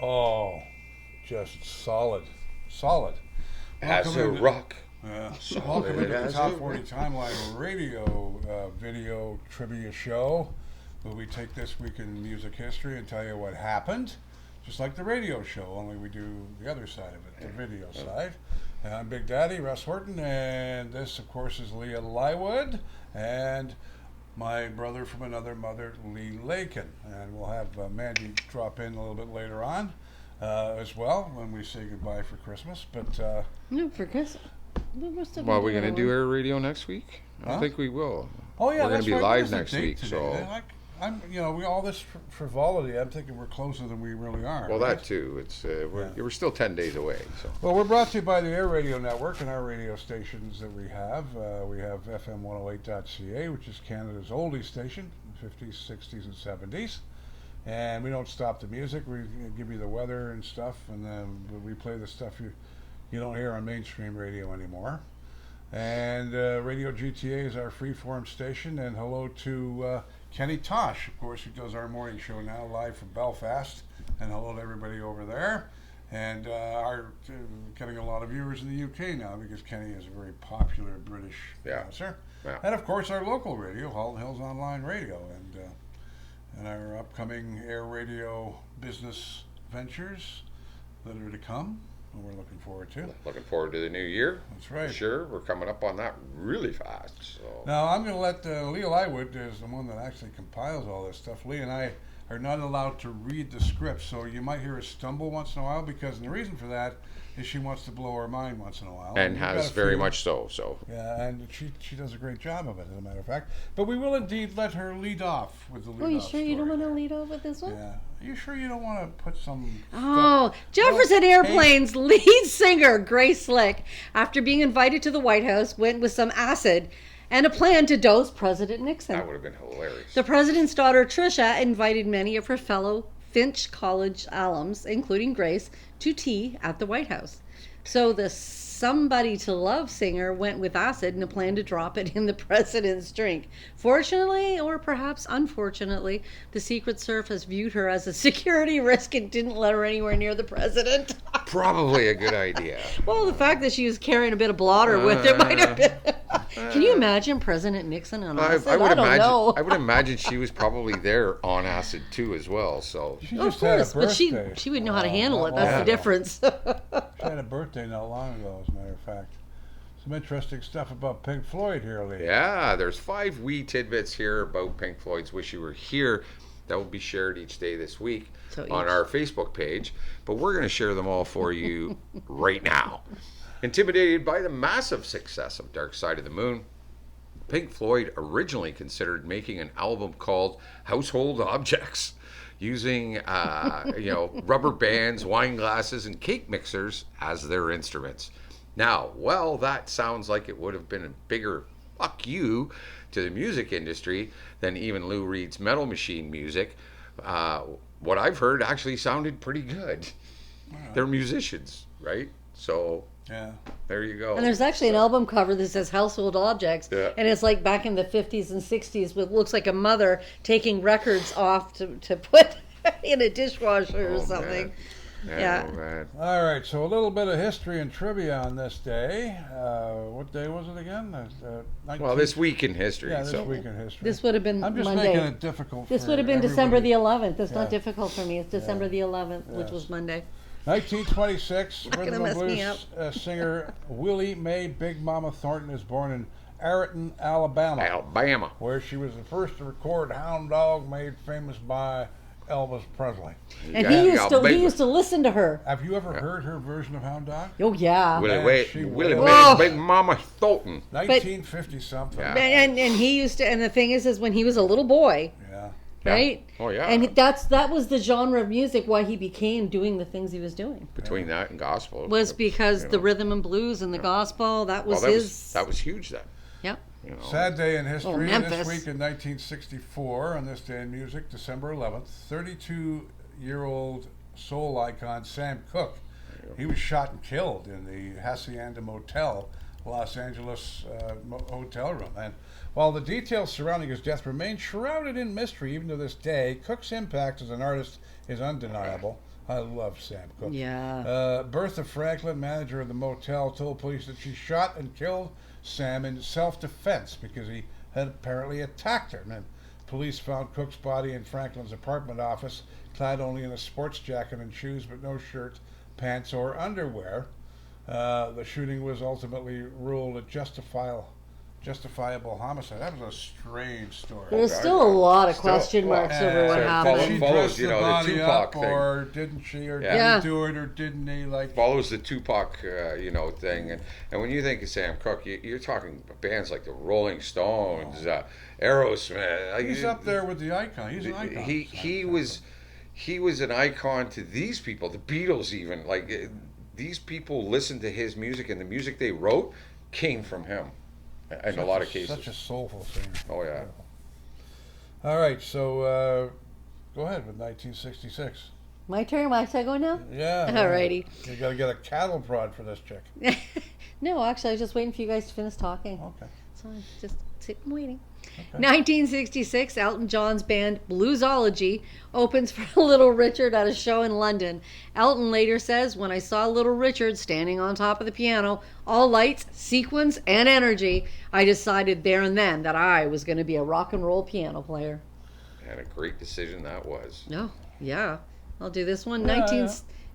Oh, just solid. Solid. As a rock. Yeah. Solid Welcome into the as Top a 40 rock. Timeline Radio video trivia show, where we take this week in music history and tell you what happened, just like the radio show, only we do the other side of it, the video side. And I'm Big Daddy, Russ Horton, and this, of course, is Leah Lywood, and my brother from another mother, Lee Lakin. And we'll have Mandy drop in a little bit later on as well when we say goodbye for Christmas. But No, for Christmas. Well, are we going to do air radio next week? I Huh? think we will. oh yeah, We're that's going to be right. live There's a next date week, today. so I'm, we all this frivolity. I'm thinking we're closer than we really are. well, right? that too. It's we're, Yeah. we're still 10 days away. So Well, we're brought to you by the Air Radio Network and our radio stations that we have. We have FM 108.ca, which is Canada's oldies station, 50s, 60s, and 70s. And we don't stop the music. We give you the weather and stuff, and then we play the stuff you don't hear on mainstream radio anymore. And Radio GTA is our freeform station. And hello to Kenny Tosh, of course, who does our morning show now live from Belfast. And hello to everybody over there. And are getting a lot of viewers in the UK now because Kenny is a very popular British Yeah. announcer. Yeah. And of course our local radio, Halton Hills Online Radio, and our upcoming air radio business ventures that are to come. And we're looking forward to. looking forward to the new year. That's right. Sure, we're coming up on that really fast. So Now I'm going to let Leah Lywood is the one that actually compiles all this stuff. Leah and I are not allowed to read the script, so you might hear us stumble once in a while because the reason for that is she wants to blow our mind once in a while. and We've got has a very few. much so. So Yeah, and she does a great job of it, as a matter of fact. But we will indeed let her lead off with the lead Oh, you off sure you don't story want to there. lead off with this one? Yeah. Are you sure you don't want to put some Oh, stuff- Jefferson Well, Airplane's lead singer, Grace Slick, after being invited to the White House, went with some acid and a plan to dose President Nixon. that would have been hilarious. The president's daughter, Tricia, invited many of her fellow Finch College alums, including Grace, to tea at the White House. So the Somebody to Love singer went with acid and a plan to drop it in the president's drink. Fortunately, or perhaps unfortunately, the Secret Service viewed her as a security risk and didn't let her anywhere near the president. Probably a good idea. Well, the fact that she was carrying a bit of blotter with her might have been... Can you imagine President Nixon on acid? I would don't imagine. know. I would imagine she was probably there on acid too, as well. So She Of just had a course, but birthday. she would know how to handle it. not That's long the ago. difference. She had a birthday not long ago, as a matter of fact. Some interesting stuff about Pink Floyd here, Lee. yeah, there's 5 wee tidbits here about Pink Floyd's "Wish You Were Here" that will be shared each day this week So on each- our Facebook page. But we're going to share them all for you right now. Intimidated by the massive success of Dark Side of the Moon, Pink Floyd originally considered making an album called Household Objects, using rubber bands, wine glasses, and cake mixers as their instruments. Now, well, that sounds like it would have been a bigger fuck you to the music industry than even Lou Reed's Metal Machine music. What I've heard actually sounded pretty good. They're musicians, right? So Yeah. there you go. And there's actually an album cover that says Household Objects. Yeah. And it's like back in the 50s and 60s, with looks like a mother taking records off to put in a dishwasher or Oh, something. man. Yeah. Oh, man. All right, so a little bit of history and trivia on this day. What day was it again? 19th? Well, this week in history. Yeah, this so week in history. This would have been I'm just Monday. making it difficult. This for would have been December everybody. the 11th. It's not Yeah. difficult for me. It's December the 11th, which Yes. was Monday. 1926, Not gonna rhythm and mess me blues singer Willie Mae Big Mama Thornton is born in Ayrton, Alabama, Alabama. where she was the first to record "Hound Dog," made famous by Elvis Presley. And Yeah, he used to listen to her. Have you ever heard her version of "Hound Dog"? Oh yeah. Willie, Man, she Willie was- Mae, Whoa. Big Mama Thornton. 1950 something. Yeah. And he used to, and the thing is when he was a little boy, Yeah. Yeah. right? Oh, yeah. And that was the genre of music why he became doing the things he was doing. Between that and gospel. Was because you the know. rhythm and blues and the gospel, that was Well, his. that was huge then. Yep. You know. Sad day in history. This Memphis. week in 1964, on this day in music, December 11th, 32-year-old soul icon Sam Cooke. He was shot and killed in the Hacienda Motel, Los Angeles hotel room. And while the details surrounding his death remain shrouded in mystery even to this day, Cooke's impact as an artist is undeniable. I love Sam Cooke. Yeah. Bertha Franklin, manager of the motel, told police that she shot and killed Sam in self-defense because he had apparently attacked her. And police found Cooke's body in Franklin's apartment office, clad only in a sports jacket and shoes, but no shirt, pants, or underwear. The shooting was ultimately ruled a justifiable homicide. That was a strange story. There's still a lot of Still, question marks well, over what so happened. She follows, dressed you the know, the body Tupac up, thing. or didn't she, or Yeah. didn't do it, or didn't he? Like, Follows the Tupac, thing, and when you think of Sam Cooke, you're talking bands like the Rolling Stones, Aerosmith. he's up there with the icon. He's an icon. He was an icon to these people, the Beatles even. These people listened to his music, and the music they wrote came from him in a lot of cases. Such a soulful singer. Oh, yeah. All right, so go ahead with 1966. My turn? Am I going now? Yeah. Alrighty. You got to get a cattle prod for this chick. No, actually, I was just waiting for you guys to finish talking. Okay. So I'm just sitting waiting. 1966, Elton John's band Bluesology opens for Little Richard at a show in London. Elton later says, "When I saw Little Richard standing on top of the piano, all lights, sequins, and energy, I decided there and then that I was going to be a rock and roll piano player." And a great decision that was. No, yeah. I'll do this one. Yeah.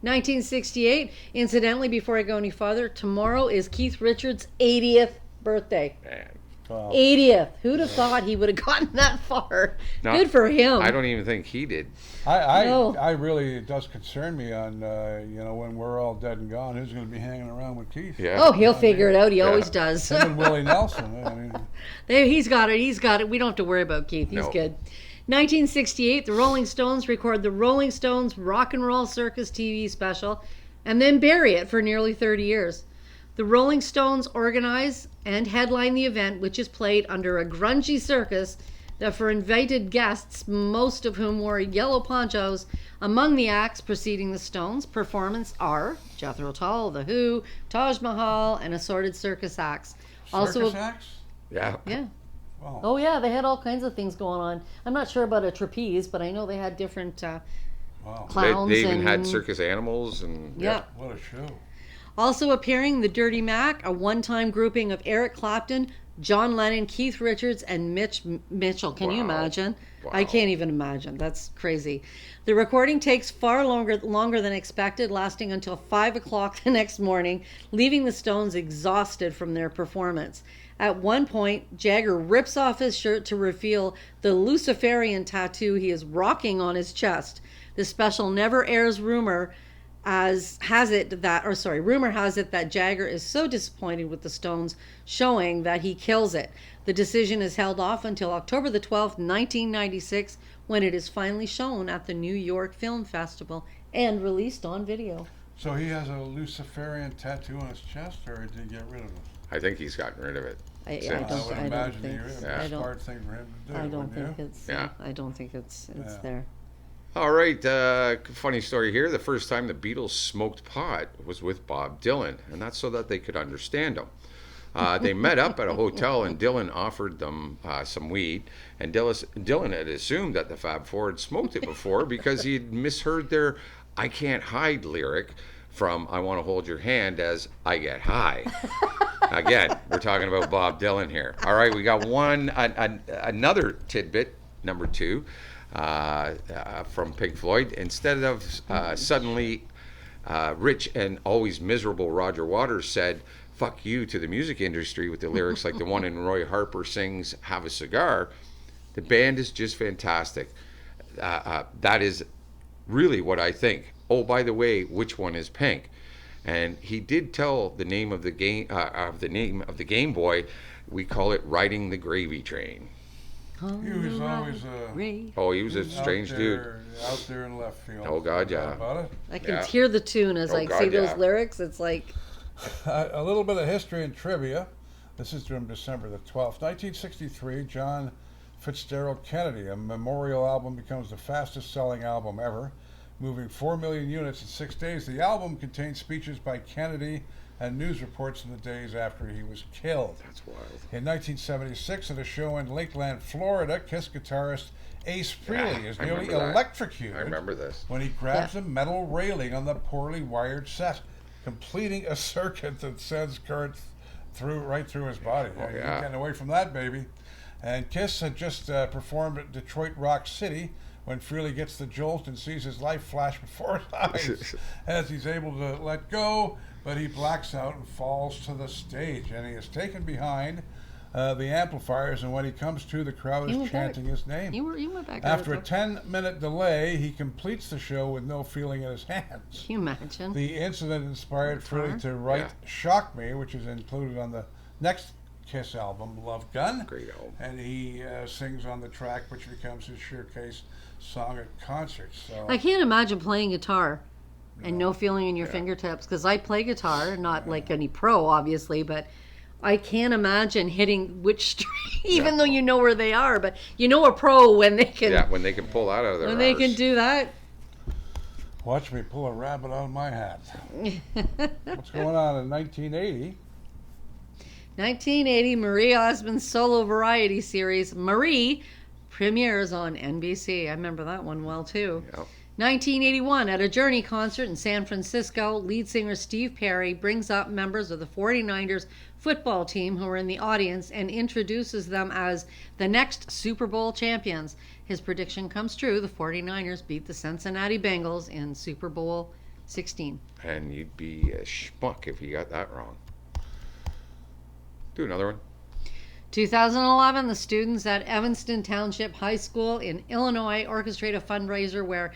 1968. Incidentally, before I go any farther, tomorrow is Keith Richards' 80th birthday. Man. Wow. 80th. Who'd have thought he would have gotten that far? No, Good for him. I don't even think he did. No. I really, it does concern me on, when we're all dead and gone, who's going to be hanging around with Keith? Yeah. Oh, he'll figure it out. He always does. Him and Willie Nelson. I mean, He's got it. He's got it. We don't have to worry about Keith. He's No. good. 1968, the Rolling Stones record the Rolling Stones Rock and Roll Circus TV special and then bury it for nearly 30 years. The Rolling Stones organize and headline the event, which is played under a grungy circus that for invited guests, most of whom wore yellow ponchos. Among the acts preceding the Stones' performance are Jethro Tull, The Who, Taj Mahal, and assorted circus acts. circus acts? Yeah. Yeah. Wow. Oh yeah, they had all kinds of things going on. I'm not sure about a trapeze, but I know they had different Wow. clowns. They even and, had circus animals and Yeah. What a show. Also appearing, the Dirty Mac, a one-time grouping of Eric Clapton, John Lennon, Keith Richards, and Mitchell. Can you Wow. imagine? Wow. I can't even imagine. That's crazy. The recording takes far longer than expected, lasting until 5 o'clock the next morning, leaving the Stones exhausted from their performance. At one point, Jagger rips off his shirt to reveal the Luciferian tattoo he is rocking on his chest. The special never airs. Rumor has it that Jagger is so disappointed with the Stones showing that he kills it. The decision is held off until October the 12th, 1996, when it is finally shown at the New York Film Festival and released on video. So he has a Luciferian tattoo on his chest, or did he get rid of it? I think he's gotten rid of it. I Since. I would don't imagine think. it's Yeah. a smart thing for him to do. I don't wouldn't think you? it's. Yeah. I don't think it's Yeah. there. All right, funny story here. The first time the Beatles smoked pot was with Bob Dylan, and that's so that they could understand him. They met up at a hotel, and Dylan offered them some weed, and Dylan had assumed that the Fab Four had smoked it before because he had misheard their "I Can't Hide" lyric from "I Want to Hold Your Hand" as "I Get High." Again, we're talking about Bob Dylan here. All right, we got another tidbit, number 2. From Pink Floyd. Instead of suddenly rich and always miserable Roger Waters said, "Fuck you" to the music industry with the lyrics like the one in Roy Harper sings "Have a Cigar," the band is just fantastic. That is really what I think. Oh, by the way, which one is Pink? And he did tell the name of the Game Boy. We call it "Riding the Gravy Train." He was always Oh, he was a strange dude. out there in left field. Oh, God, No doubt yeah. About it. I can Yeah. hear the tune as Oh, I God, see those yeah. lyrics. It's like, A little bit of history and trivia. This is from December the 12th, 1963. John Fitzgerald Kennedy, a memorial album, becomes the fastest-selling album ever, moving 4 million units in 6 days. The album contains speeches by Kennedy and news reports in the days after he was killed. That's wild. In 1976, at a show in Lakeland, Florida, Kiss guitarist Ace Frehley is I nearly remember that. electrocuted I remember this. when he grabs a metal railing on the poorly wired set, completing a circuit that sends current right through his body. Oh, You're yeah. getting away from that, baby. And Kiss had just performed at Detroit Rock City when Frehley gets the jolt and sees his life flash before his eyes as he's able to let go, but he blacks out and falls to the stage. And he is taken behind the amplifiers, and when he comes to, the crowd is chanting his name. You went back. After a 10-minute delay, he completes the show with no feeling in his hands. Can you imagine? The incident inspired Frehley to write Shock Me, which is included on the next Kiss album, Love Gun. Great album. And he sings on the track, which becomes his showcase song at concerts. So I can't imagine playing guitar and no feeling in your fingertips, because I play guitar, not like any pro, obviously, but I can't imagine hitting which string, even though you know where they are. But you know a pro when they can. Yeah, when they can pull that out of their when they arse. can do that. watch me pull a rabbit out of my hat. What's going on in 1980? 1980, Marie Osmond's solo variety series, Marie, premieres on NBC. I remember that one well, too. Yep. 1981, at a Journey concert in San Francisco, lead singer Steve Perry brings up members of the 49ers football team who are in the audience and introduces them as the next Super Bowl champions. His prediction comes true. The 49ers beat the Cincinnati Bengals in Super Bowl 16. And you'd be a schmuck if you got that wrong. Do another one. 2011, the students at Evanston Township High School in Illinois orchestrate a fundraiser where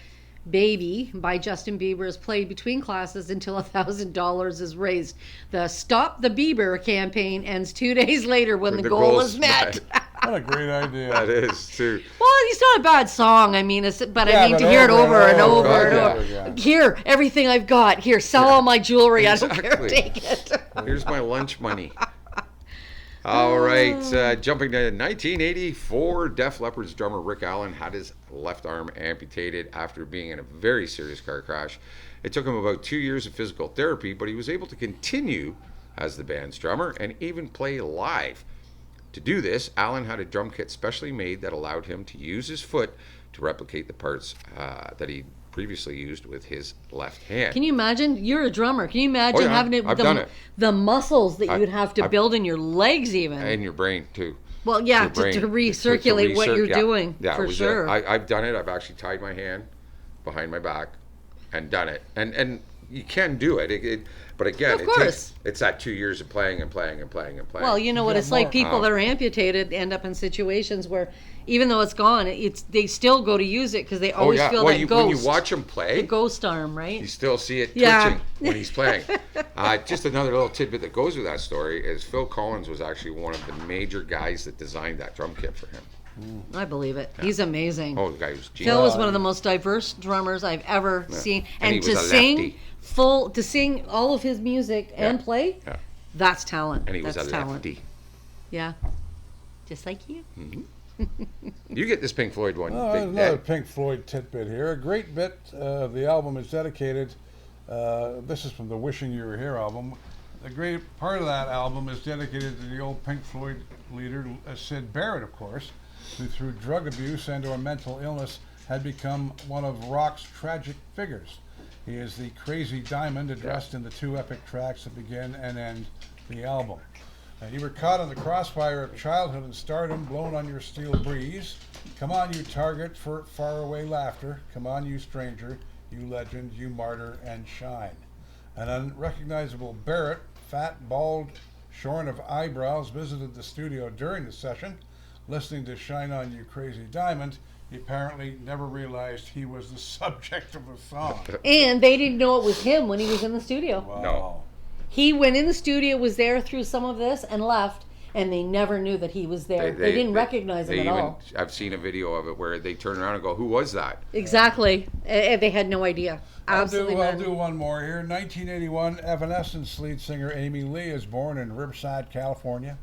Baby by Justin Bieber is played between classes until $1,000 is raised. The Stop the Bieber campaign ends 2 days later when the goal is met. What a great idea. That is, too. Well, it's not a bad song. I mean, to but hear it over and over and yeah. over. Yeah. Here, everything I've got. Here, sell all my jewelry. I don't care. Exactly. Take it. Here's my lunch money. All right, jumping to 1984, Def Leppard's drummer Rick Allen had his left arm amputated after being in a very serious car crash. It took him about 2 years of physical therapy, but he was able to continue as the band's drummer and even play live. To do this, Allen had a drum kit specially made that allowed him to use his foot to replicate the parts that he previously used with his left hand. Can you imagine? You're a drummer. Can you imagine having I've done it. the muscles that you'd have to build in your legs even? And your brain, too. Well, yeah, Your brain, to recirculate what you're doing, yeah, for sure. I've done it. I've actually tied my hand behind my back and done it. And you can do it. But again, Of course. it's that 2 years of playing and playing and playing and playing. Well, you know what Yeah, it's like. more. People that are amputated end up in situations where, even though it's gone, they still go to use it because they always feel that ghost. When you watch him play, the ghost arm, right? you still see it Yeah. twitching when he's playing. Just another little tidbit that goes with that story is Phil Collins was actually one of the major guys that designed that drum kit for him. I believe it. He's amazing. Oh, the guy was genius. Phil was one of the most diverse drummers I've ever seen, And he and was to a sing lefty. to sing all of his music and play, Yeah. that's talent. And he was that's a talent. lefty. Yeah, just like you. You get this Pink Floyd one. Oh, Big another Dad. Pink Floyd tidbit here. A great bit of the album is dedicated. This is from the Wishing You Were Here album. A great part of that album is dedicated to the old Pink Floyd leader, Syd Barrett, of course, who through drug abuse and/or mental illness had become one of rock's tragic figures. He is the crazy diamond addressed in the two epic tracks that begin and end the album. You were caught in the crossfire of childhood and stardom, blown on your steel breeze. Come on, you target for faraway laughter. Come on, you stranger, you legend, you martyr, and shine. An unrecognizable Barrett, fat, bald, shorn of eyebrows, visited the studio during the session. Listening to Shine On You Crazy Diamond, he apparently never realized he was the subject of the song. And they didn't know it was him when he was in the studio. Wow. No. He went in the studio, was there through some of this, and left, and they never knew that he was there. They didn't recognize him at all. I've seen a video of it where they turn around and go, "Who was that?" Exactly. They had no idea. Absolutely I'll none. do one more here. 1981, Evanescence lead singer Amy Lee is born in Riverside, California.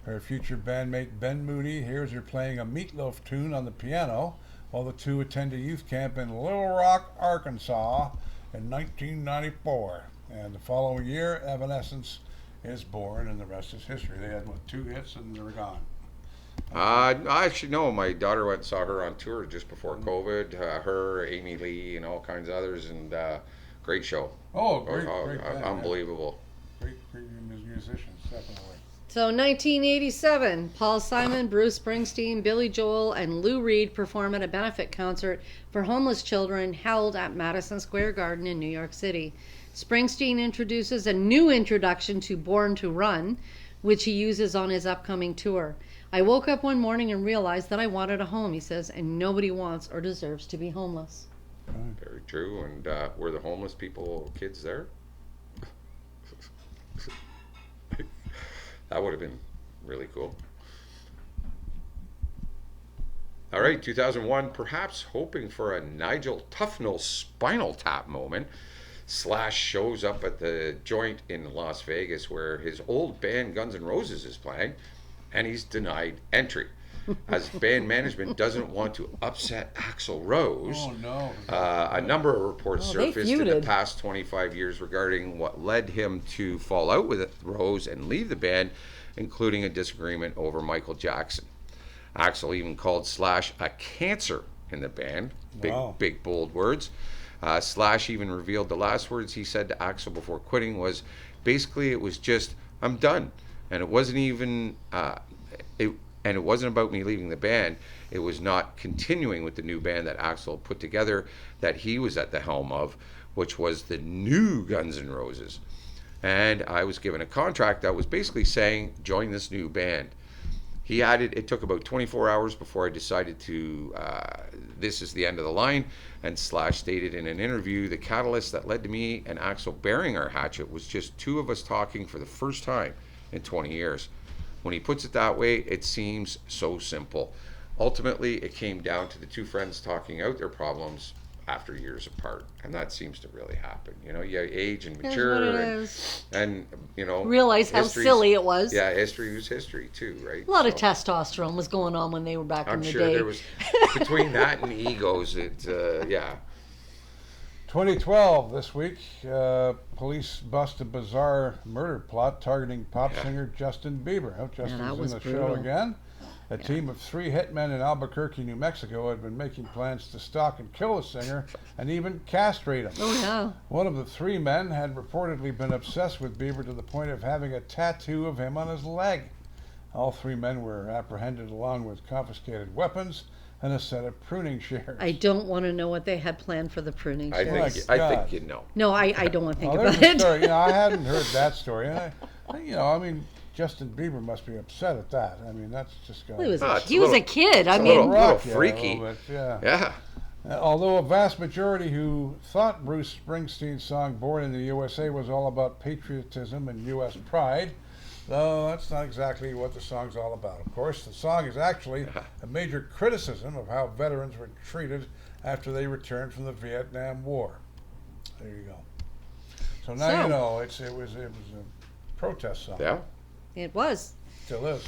Her future bandmate Ben Moody hears her playing a Meatloaf tune on the piano while the two attend a youth camp in Little Rock, Arkansas in 1994. And the following year, Evanescence is born, and the rest is history. They had, what, 2 hits, and they were gone. I actually know my daughter went and saw her on tour just before COVID. Her, Amy Lee, and all kinds of others, and great show. Oh, great band, yeah. Unbelievable. Great musicians, definitely. So 1987, Paul Simon, Bruce Springsteen, Billy Joel, and Lou Reed perform at a benefit concert for homeless children held at Madison Square Garden in New York City. Springsteen introduces a new introduction to Born to Run, which he uses on his upcoming tour. I woke up one morning and realized that I wanted a home, he says, and nobody wants or deserves to be homeless. Very true. And were the homeless people kids there? That would have been really cool. All right, 2001, perhaps hoping for a Nigel Tufnell Spinal Tap moment, Slash shows up at the joint in Las Vegas where his old band Guns N' Roses is playing, and he's denied entry. As band management doesn't want to upset Axl Rose. Oh, no. A number of reports they surfaced in the feuded. past 25 years regarding what led him to fall out with Rose and leave the band, including a disagreement over Michael Jackson. Axl even called Slash a cancer in the band. Big bold words. Slash even revealed the last words he said to Axl before quitting was basically it was just, I'm done. And it wasn't even it wasn't about me leaving the band. It was not continuing with the new band that Axl put together that he was at the helm of, which was the new Guns N' Roses. And I was given a contract that was basically saying, join this new band. He added, it took about 24 hours before I decided to, this is the end of the line. And Slash stated in an interview, the catalyst that led to me and Axl bearing our hatchet was just 2 of us talking for the first time in 20 years. When he puts it that way, it seems so simple. Ultimately, it came down to the 2 friends talking out their problems after years apart, and that seems to really happen. You know, you age and mature, and you know, realize how silly it was. Yeah, history was history too, right? A lot of testosterone was going on when they were back in the I'm day. sure there was between that and egos. Yeah. 2012, this week, police bust a bizarre murder plot targeting pop singer Justin Bieber. Oh, Justin's in the show again. A team of 3 hitmen in Albuquerque, New Mexico had been making plans to stalk and kill the singer and even castrate him. Oh, yeah. One of the 3 men had reportedly been obsessed with Bieber to the point of having a tattoo of him on his leg. All 3 men were apprehended along with confiscated weapons and a set of pruning shears. I don't want to know what they had planned for the pruning shears. I think you know. No, I don't want to think there's about a it. story. You know, I hadn't heard that story. And I mean, Justin Bieber must be upset at that. I mean, that's just got. He was a kid. I mean, a little freaky. Yeah. Although a vast majority who thought Bruce Springsteen's song "Born in the USA" was all about patriotism and U.S. pride, though that's not exactly what the song's all about. Of course, the song is actually a major criticism of how veterans were treated after they returned from the Vietnam War. There you go. So now you know it was a protest song. Yeah. It was. Still is.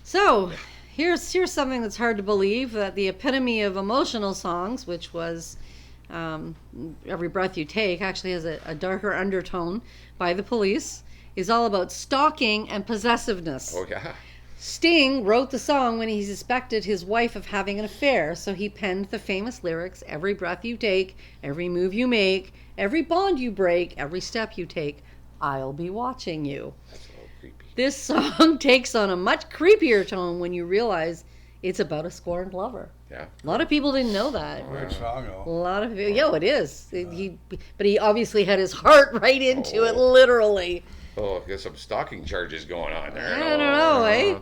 So, here's something that's hard to believe, that the epitome of emotional songs, which was Every Breath You Take, actually has a darker undertone by the Police, is all about stalking and possessiveness. Oh, yeah. Sting wrote the song when he suspected his wife of having an affair, so he penned the famous lyrics, every breath you take, every move you make, every bond you break, every step you take, I'll be watching you. That's a little creepy. This song takes on a much creepier tone when you realize it's about a scorned lover. Yeah. A lot of people didn't know that. Great song, A though. lot of people, it is. But he obviously had his heart right into it, literally. Oh, there's some stalking charges going on there. I don't know, eh?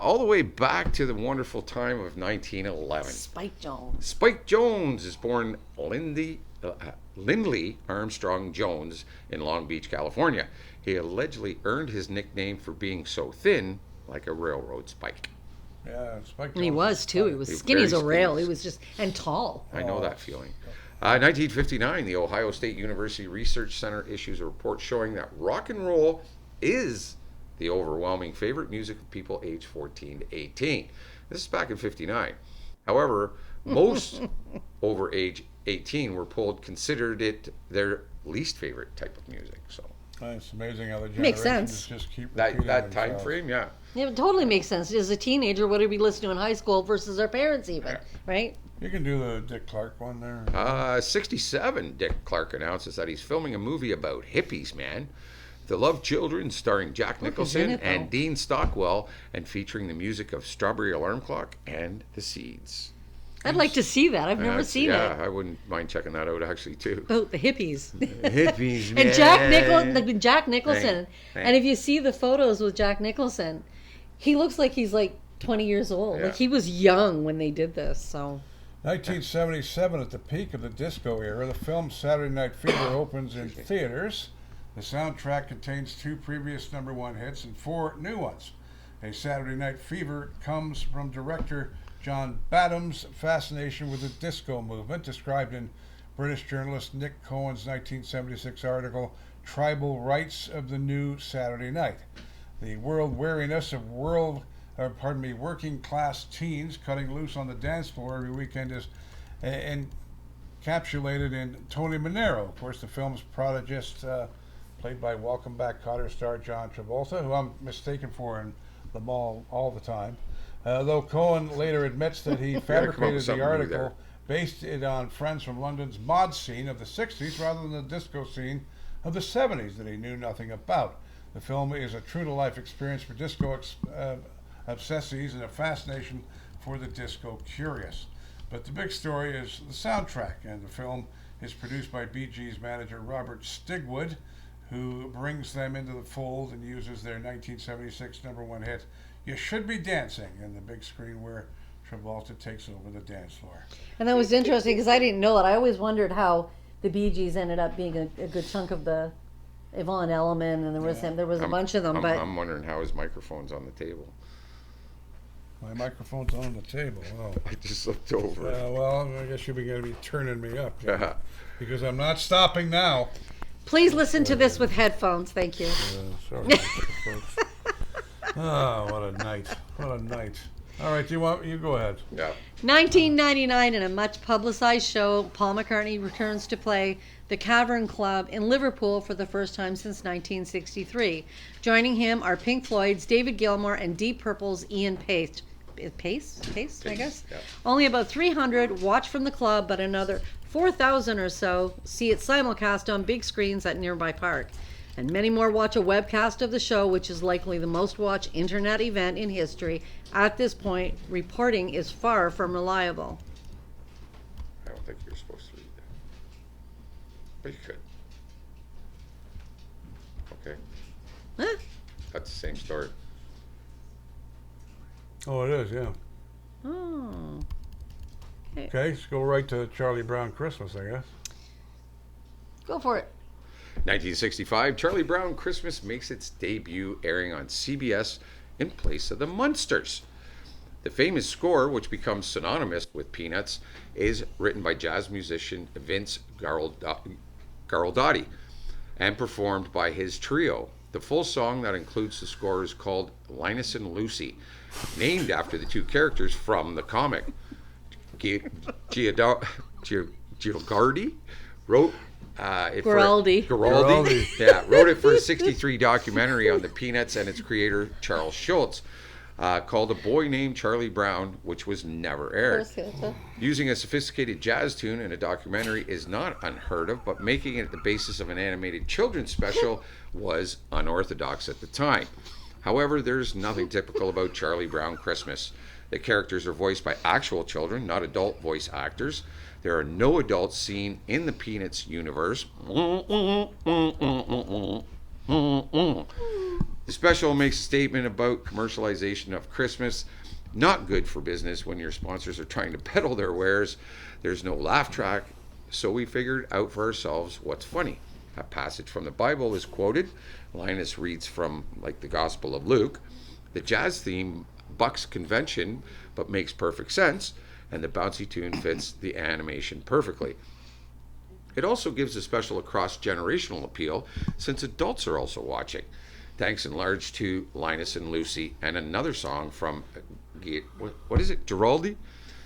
All the way back to the wonderful time of 1911. Spike Jones. Spike Jones is born Lindley Armstrong Jones in Long Beach, California. He allegedly earned his nickname for being so thin, like a railroad spike. Yeah, Spike Jones. And he was, too. He was skinny as a rail. He was just, and tall. I know that feeling. 1959, the Ohio State University Research Center issues a report showing that rock and roll is the overwhelming favorite music of people aged 14 to 18. This is back in 59. However, most over age 18 were polled considered it their least favorite type of music. So It's amazing how the Makes generations sense. just keep that repeating time themselves. frame, yeah. Yeah, it totally makes sense. As a teenager, what did we listen to in high school versus our parents even, Yeah. right? You can do the Dick Clark one there. 67, Dick Clark announces that he's filming a movie about hippies, man. The Love Children, starring Jack Look, he's Nicholson in it, and though. Dean Stockwell, and featuring the music of Strawberry Alarm Clock and The Seeds. I'd like to see that. I've never That's- seen yeah, it. I wouldn't mind checking that out actually too. About the hippies. Hippies, And Jack Nicholson. Thank- And if you see the photos with Jack Nicholson, he looks like he's like 20 years old. Yeah. Like he was young when they did this. So 1977, at the peak of the disco era, the film Saturday Night Fever opens in theaters. The soundtrack contains 2 previous #1 hits and 4 new ones. A Saturday Night Fever comes from director John Badham's fascination with the disco movement, described in British journalist Nick Cohen's 1976 article, Tribal Rights of the New Saturday Night. The world weariness of working class teens cutting loose on the dance floor every weekend is encapsulated in Tony Manero. Of course, the film's protagonist, played by Welcome Back Kotter star John Travolta, who I'm mistaken for in The Mall all the time. Though Cohen later admits that he come up fabricated with the something new article, there. based it on friends from London's mod scene of the 60s rather than the disco scene of the 70s that he knew nothing about. The film is a true-to-life experience for disco obsessies and a fascination for the disco curious. But the big story is the soundtrack, and the film is produced by Bee Gees manager Robert Stigwood, who brings them into the fold and uses their 1976 #1 hit, You Should Be Dancing, in the big screen where Travolta takes over the dance floor. and that was interesting because I didn't know it. I always wondered how the Bee Gees ended up being a good chunk of the Yvonne Elliman, and there was Yeah. a bunch of them. But I'm wondering how his microphone's on the table. My microphone's on the table. Oh. I just looked over. Well, I guess you're going to be turning me up, Yeah. because I'm not stopping now. please listen to this with headphones. Thank you. Sorry, about that, folks. Oh, what a night! What a night! All right, you go ahead. Yeah. 1999, in a much publicized show, Paul McCartney returns to play the Cavern Club in Liverpool for the first time since 1963. Joining him are Pink Floyd's David Gilmour and Deep Purple's Ian Pace, I guess. Yeah. Only about 300 watch from the club, but another 4,000 or so see it simulcast on big screens at nearby park. And many more watch a webcast of the show, which is likely the most watched internet event in history. At this point, reporting is far from reliable. I don't think you're supposed to read that. But you could. Okay. Huh? That's the same story. Oh, it is, yeah. Oh. Okay, let's go right to Charlie Brown Christmas, I guess. Go for it. 1965, Charlie Brown Christmas makes its debut, airing on CBS in place of the Munsters. The famous score, which becomes synonymous with Peanuts, is written by jazz musician Vince Guaraldi and performed by his trio. The full song that includes the score is called Linus and Lucy, named after the 2 characters from the comic. Giugardi wrote Guaraldi. Yeah, wrote it for a 63 documentary on the Peanuts and its creator, Charles Schultz, called A Boy Named Charlie Brown, which was never aired. Using a sophisticated jazz tune in a documentary is not unheard of, but making it the basis of an animated children's special was unorthodox at the time. However, there's nothing typical about Charlie Brown Christmas. The characters are voiced by actual children, not adult voice actors. There are no adults seen in the Peanuts universe. The special makes a statement about commercialization of Christmas. Not good for business when your sponsors are trying to peddle their wares. There's no laugh track, so we figured out for ourselves what's funny. A passage from the Bible is quoted. Linus reads from, like, the Gospel of Luke. The jazz theme bucks convention, but makes perfect sense, and the bouncy tune fits the animation perfectly. It also gives a special cross-generational appeal, since adults are also watching, thanks in large to Linus and Lucy and another song from, what is it, Guaraldi?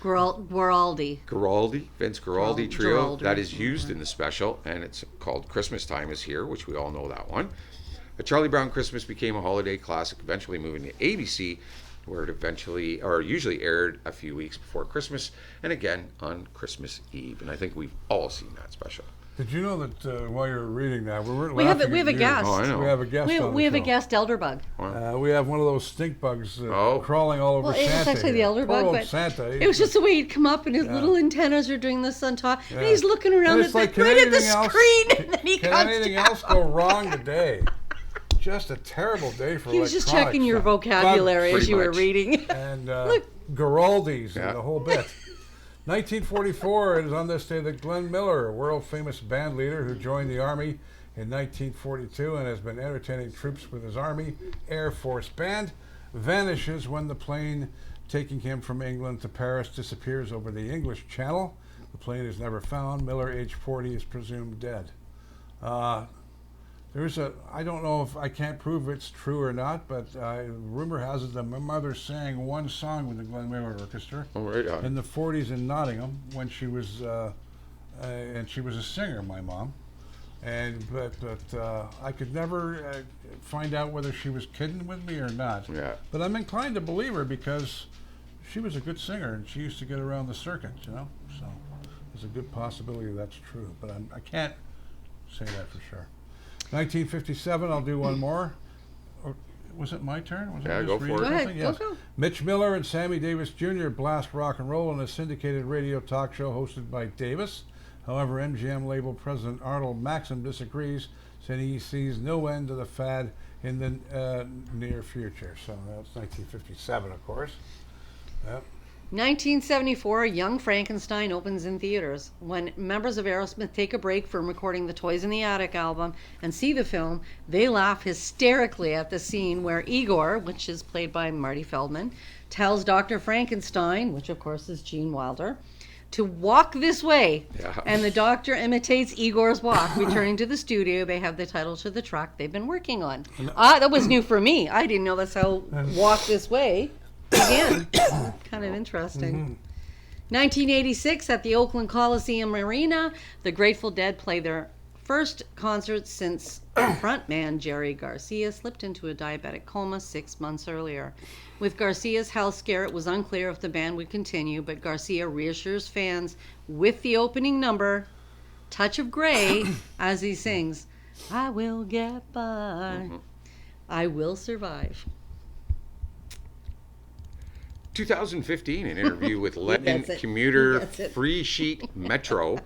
Guaraldi. Guaraldi, Vince Guaraldi Trio. Guaraldi. That is used in the special, and it's called Christmas Time is Here, which we all know that one. A Charlie Brown Christmas became a holiday classic, eventually moving to ABC, where it eventually, or usually aired a few weeks before Christmas, and again on Christmas Eve. And I think we've all seen that special. Did you know that while you were reading that, we weren't We have laughing a at you. guest. Oh, I know. We have a guest on We the have a show. guest elderbug. We have one of those stink bugs Oh. crawling all over Well, Santa. it's actually the here. elder Poor bug, old but Santa. it was just the way he'd come up and his little antennas are doing this on top, and he's looking around And it's like, right at the anything else- screen, and then he Can comes anything down. else go wrong today? Just a terrible day for He was just electronics, checking your son. vocabulary as Pretty you were much. reading. And Look. Guaraldi's Yeah. and the whole bit. 1944, it is on this day that Glenn Miller, a world-famous band leader who joined the Army in 1942 and has been entertaining troops with his Army Air Force Band, vanishes when the plane taking him from England to Paris disappears over the English Channel. The plane is never found. Miller, age 40, is presumed dead. I don't know if I can't prove it's true or not, but rumor has it that my mother sang one song with the Glenn Miller Orchestra Oh, right on. in the 40s in Nottingham when she was, and she was a singer, my mom. But I could never find out whether she was kidding with me or not. Yeah. But I'm inclined to believe her because she was a good singer and she used to get around the circuit, you know. So there's a good possibility that's true, but I can't say that for sure. 1957, I'll do one more. Or, was it my turn? Was Yeah, I go just reading for it. Go ahead, something? go, Yes. go. Mitch Miller and Sammy Davis Jr. blast rock and roll in a syndicated radio talk show hosted by Davis. However, MGM label president Arnold Maxim disagrees, saying he sees no end to the fad in the near future. So that's 1957, of course. Yep. 1974, Young Frankenstein opens in theaters. When members of Aerosmith take a break from recording the Toys in the Attic album and see the film, they laugh hysterically at the scene where Igor, which is played by Marty Feldman, tells Dr. Frankenstein, which of course is Gene Wilder, to walk this way. Yeah. And the doctor imitates Igor's walk. Returning to the studio, they have the title to the track they've been working on. That was new for me. I didn't know that's how Walk This Way began. Kind of interesting. 1986, at the Oakland Coliseum Arena, the Grateful Dead play their first concert since frontman Jerry Garcia slipped into a diabetic coma 6 months earlier. With Garcia's health scare, it was unclear if the band would continue, but Garcia reassures fans with the opening number, Touch of Grey, as he sings, I will get by. I will survive. 2015, an interview with Lebanon gets it. commuter He gets it. Free Sheet Metro.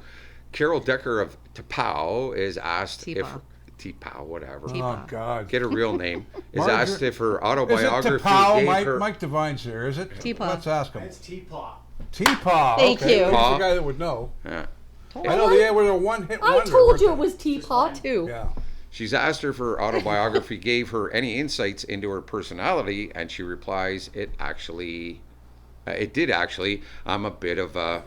Carol Decker of T'Pau is asked if T'Pau. T'Pau, whatever. Oh, God. Get a real name. Is Margaret- asked if her Is it autobiography T'Pau? gave Mike, her. Mike Devine's here, is it? T'Pau. Let's ask him. It's Teapot. T'Pau. Thank okay. you. He's the T'Pau. guy that would know. Yeah. I know the was a one-hit I wonder. told weren't you they? it was Teapot too. Yeah. She's asked her if her autobiography gave her any insights into her personality, and she replies, it did actually. I'm a bit of a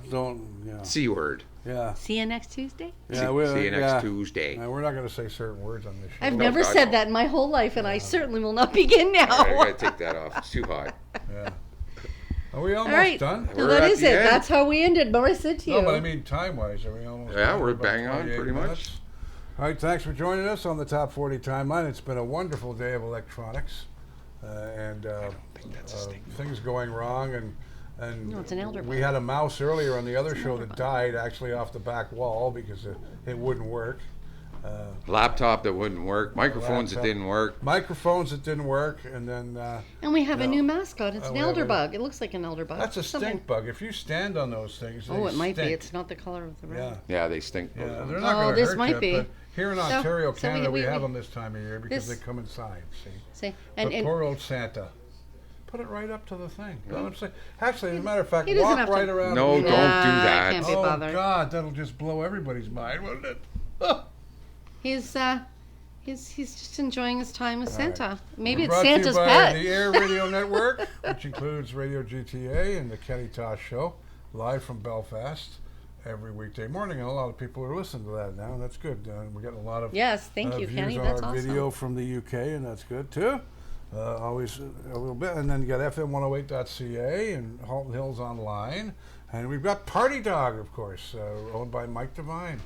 Yeah. C word. Yeah. See you next Tuesday. Yeah. See you next Tuesday. We're not going to say certain words on this show. I've No, never God, said no. that in my whole life, and I certainly will not begin now. All right, I gotta take that off. It's too hot. Yeah. Are we almost All right. done? So We're that at is the it. end. That's how we ended. Remember I said to you. No, but I mean time-wise, are we almost Yeah, done? we're About bang on 28 pretty minutes? much. All right, thanks for joining us on the Top 40 Timeline. It's been a wonderful day of electronics and things going wrong. And No, it's an elder we bug. had a mouse earlier on the other show that died actually off the back wall because it wouldn't work. Laptop that wouldn't work, microphones that Laptop. didn't work. Microphones that didn't work, and then And we have a No. new mascot. It's an we have elder a- bug. It looks like an elder bug. that's a Something- stink bug. If you stand on those things, they Oh, it might be. stink. It's not the color of the Yeah. road. Yeah, they stink. Yeah, those they're ones. not Oh, going to this hurt might you, be. but here in Ontario, so Canada, we we- have them this time of year because This- they come inside, see. See, But and poor old Santa. Put it right up to the thing. You know what I'm saying? Actually, as a matter of fact, He doesn't walk have to- right around. No, the don't room. do Nah, that. I can't be Oh, bothered. God, that'll just blow everybody's mind, wouldn't it? he's just enjoying his time with right. Santa. Maybe We're it's brought to you Santa's by pet. the Air Radio Network, which includes Radio GTA and the Kenny Tosh Show, live from Belfast every weekday morning. And a lot of people are listening to that now, and that's good. We're getting a lot of Yes, thank you, views Kenny. on That's our awesome. video from the UK, and that's good too. Always a little bit, and then you got FM108.ca and Halton Hills Online, And we've got Party Dog, of course, owned by Mike Devine.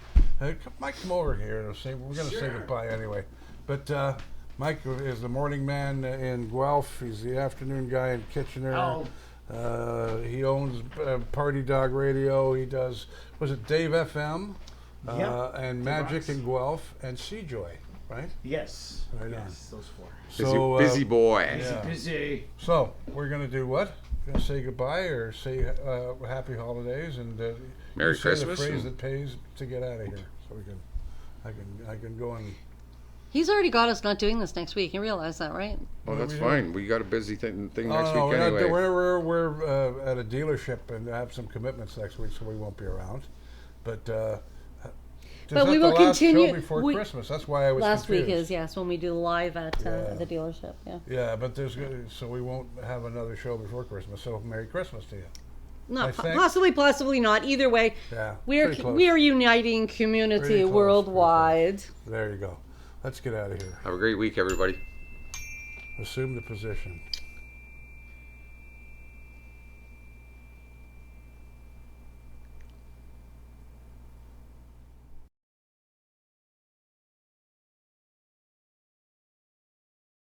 Mike, come over here. We're going to say goodbye anyway. But Mike is the morning man in Guelph. He's the afternoon guy in Kitchener. He owns Party Dog Radio. He does, was it Dave FM? And Magic in Guelph and Seajoy, right? Yes. Right yes, those four. So, busy boy. Busy. So we're going to do what? Going to say goodbye or say happy holidays and Merry say Christmas. the phrase that pays to get out of here, so we can. I can go and. He's already got us not doing this next week. You realize that, right? Oh, that's fine. We got a busy thing next week We're anyway. We're at a dealership and have some commitments next week, so we won't be around. But we will continue show before Christmas. That's why I was last confused. week is yes when we do live at the dealership. Yeah. Yeah, but so we won't have another show before Christmas. So Merry Christmas to you. Not possibly not. Either way, Yeah, we are uniting community Pretty close, worldwide. There you go. Let's get out of here. Have a great week, everybody. Assume the position.